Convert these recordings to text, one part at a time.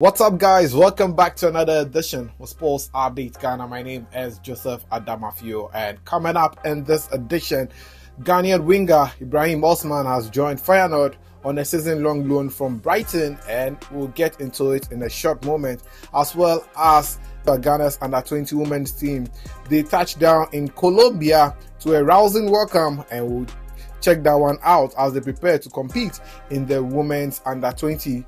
What's up, guys? Welcome back to another edition of Sports Update Ghana. My name is Joseph Adamafio, and coming up in this edition, Ghanaian winger Ibrahim Osman has joined Feyenoord on a season-long loan from Brighton, and we'll get into it in a short moment, as well as Ghana's under-20 women's team. They touched down in Colombia to a rousing welcome, and we'll check that one out as they prepare to compete in the women's under-20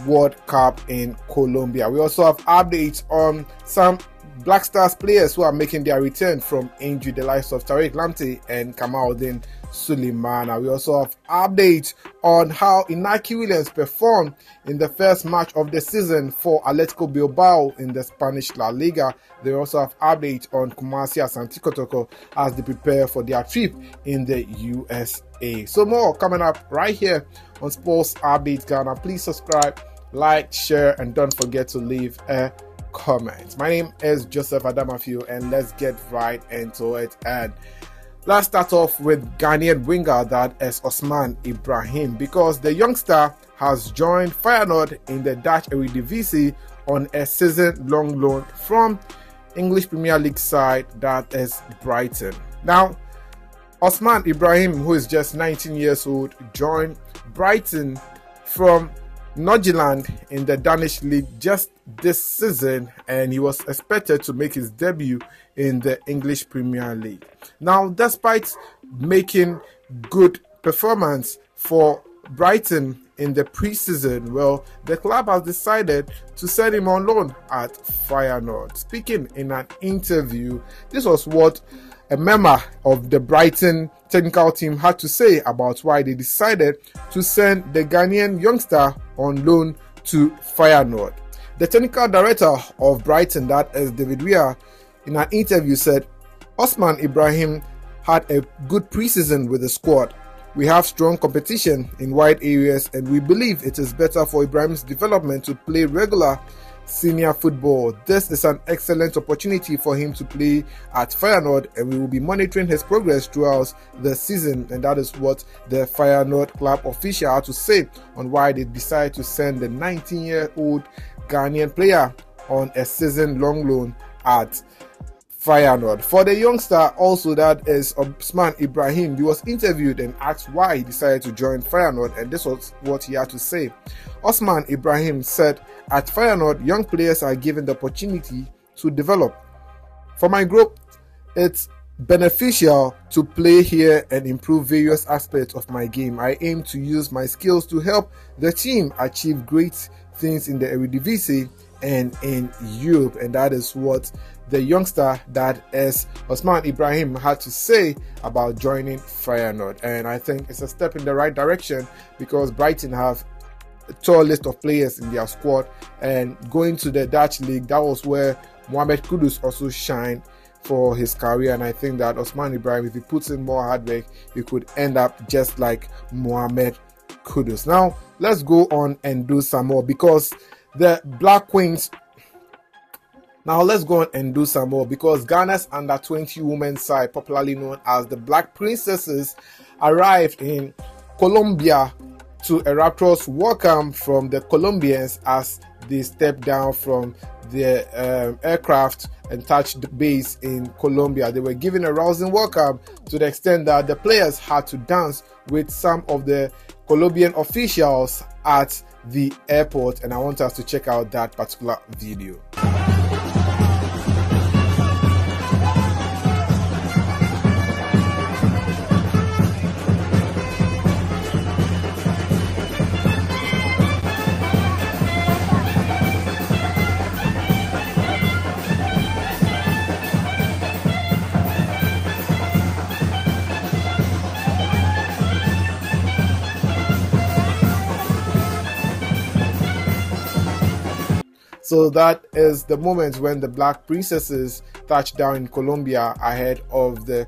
World Cup in Colombia. We also have updates on some Black Stars players who are making their return from injury, the likes of Tariq Kamaldeen and Kamaldeen Sulemana. We also have updates on how Inaki Williams performed in the first match of the season for Atletico Bilbao in the Spanish La Liga. They also have updates on Kumasi Asante Kotoko as they prepare for their trip in the USA. So more coming up right here on Sports Update Ghana. Please subscribe, like, share, and don't forget to leave a comment. My name is Joseph Adamafio, and let's get right into it. And let's start off with Ghanaian winger that is Osman Ibrahim, because the youngster has joined Feyenoord in the Dutch Eredivisie on a season-long loan from English Premier League side that is Brighton. Now, Osman Ibrahim, who is just 19 years old, joined Brighton from Nordjylland in the Danish league just this season, and he was expected to make his debut in the English Premier League. Now, despite making good performance for Brighton in the preseason, well, the club has decided to send him on loan at Feyenoord. Speaking in an interview, this was what a member of the Brighton technical team had to say about why they decided to send the Ghanaian youngster on loan to Feyenoord. The technical director of Brighton, that is David Weir, in an interview said, Osman Ibrahim had a good preseason with the squad. We have strong competition in wide areas, and we believe it is better for Ibrahim's development to play regular senior football. This is an excellent opportunity for him to play at Feyenoord, and we will be monitoring his progress throughout the season. And that is what the Feyenoord club official had to say on why they decided to send the 19-year-old Ghanaian player on a season-long loan at Feyenoord. For the youngster also, that is Osman Ibrahim, he was interviewed and asked why he decided to join Feyenoord, and this was what he had to say. Osman Ibrahim said, at Feyenoord, young players are given the opportunity to develop. For my group, it's beneficial to play here and improve various aspects of my game. I aim to use my skills to help the team achieve great things in the Eredivisie and in Europe, and that is what the youngster that is Osman Ibrahim had to say about joining Feyenoord. And I think it's a step in the right direction, because Brighton have a tall list of players in their squad, and going to the Dutch league, that was where Mohamed Kudus also shined for his career. And I think that Osman Ibrahim, if he puts in more hard work, he could end up just like Mohamed Kudus. Now let's go on and do some more, because the Black Queens. Now let's go on and do some more, because Ghana's under-20 women's side, popularly known as the Black Princesses, arrived in Colombia to a rapturous welcome from the Colombians as they stepped down from their aircraft and touched the base in Colombia. They were given a rousing welcome to the extent that the players had to dance with some of the Colombian officials at the airport, and I want us to check out that particular video. So that is the moment when the Black Princesses touched down in Colombia ahead of the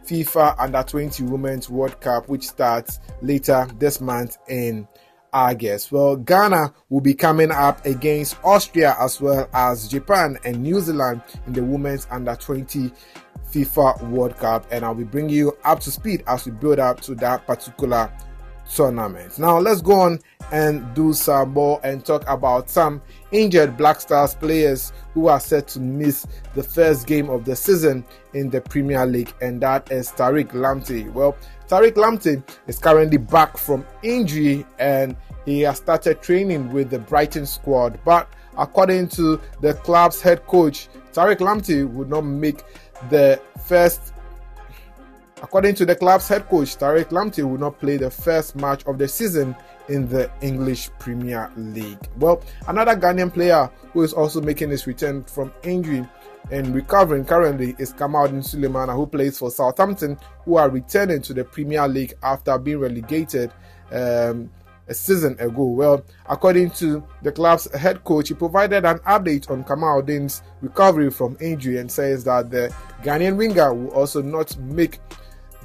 FIFA Under-20 Women's World Cup, which starts later this month in August. Well, Ghana will be coming up against Austria as well as Japan and New Zealand in the Women's Under-20 FIFA World Cup, and I'll be bringing you up to speed as we build up to that particular tournament. Now let's go on and do some more and talk about some injured Black Stars players who are set to miss the first game of the season in the Premier League, and that is Tariq Kamaldeen. Well, Tariq Kamaldeen is currently back from injury and he has started training with the Brighton squad, but according to the club's head coach, Tariq Kamaldeen would not make the first. According to the club's head coach, Tariq Kamaldeen will not play the first match of the season in the English Premier League. Well, another Ghanaian player who is also making his return from injury and recovering currently is Kamaldeen, who plays for Southampton, who are returning to the Premier League after being relegated a season ago. Well, according to the club's head coach, he provided an update on Kamaldeen's recovery from injury and says that the Ghanaian winger will also not make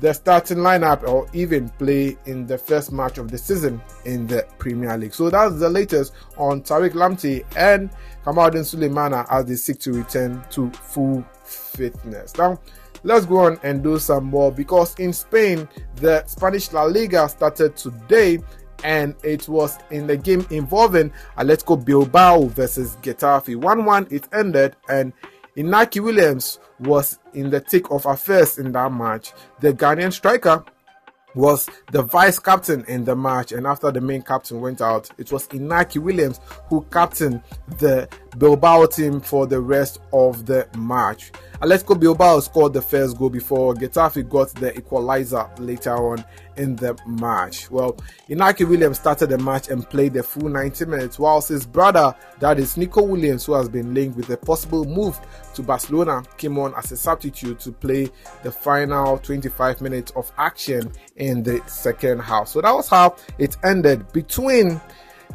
the starting lineup or even play in the first match of the season in the Premier League. So that's the latest on Tariq Kamaldeen and Kamaldeen as they seek to return to full fitness. Now, let's go on and do some more, because in Spain, the Spanish La Liga started today, and it was in the game involving Atletico Bilbao versus Getafe. 1-1 it ended, and Inaki Williams was in the thick of affairs in that match. The Ghanaian striker was the vice captain in the match, and after the main captain went out, it was Inaki Williams who captained the Bilbao team for the rest of the match. Atletico Bilbao scored the first goal before Getafe got the equalizer later on in the match. Well, Inaki Williams started the match and played the full 90 minutes, whilst his brother, that is Nico Williams, who has been linked with a possible move to Barcelona, came on as a substitute to play the final 25 minutes of action in the second half. So that was how it ended between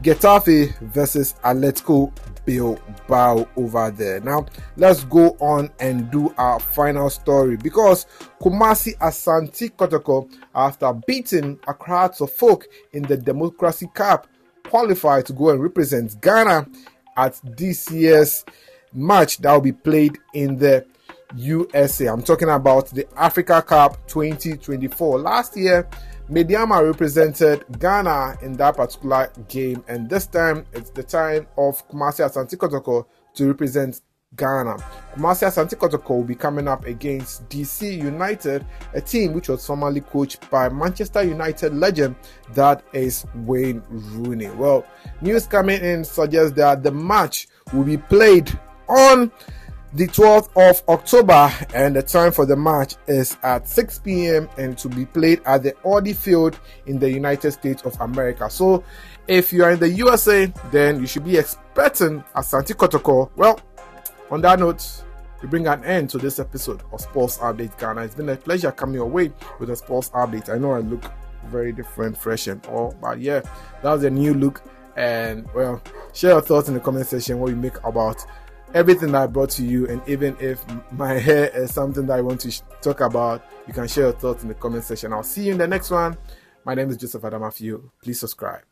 Getafe versus Atletico Bilbao over there. Now let's go on and do our final story, because Kumasi Asante Kotoko, after beating Accra Folk in the Democracy Cup, qualified to go and represent Ghana at this year's match that will be played in the USA. I'm talking about the Africa Cup 2024. Last year, Mediama represented Ghana in that particular game, and this time it's the time of Kumasi Asante Kotoko to represent Ghana. Kumasi Asante Kotoko will be coming up against DC United, a team which was formerly coached by Manchester United legend that is Wayne Rooney. Well, news coming in suggests that the match will be played on the 12th of October, and the time for the match is at 6 p.m. and to be played at the Audi Field in the United States of America. So if you are in the USA, then you should be expecting Asante Kotoko. Well, on that note, we bring an end to this episode of Sports Update Ghana. It's been a pleasure coming your way with a sports update. I know I look very different, fresh and all, but yeah, that was a new look. And well, share your thoughts in the comment section, what you make about everything that I brought to you, and even if my hair is something that I want to talk about, you can share your thoughts in the comment section. I'll see you in the next one. My name is Joseph Adamafio. Please subscribe.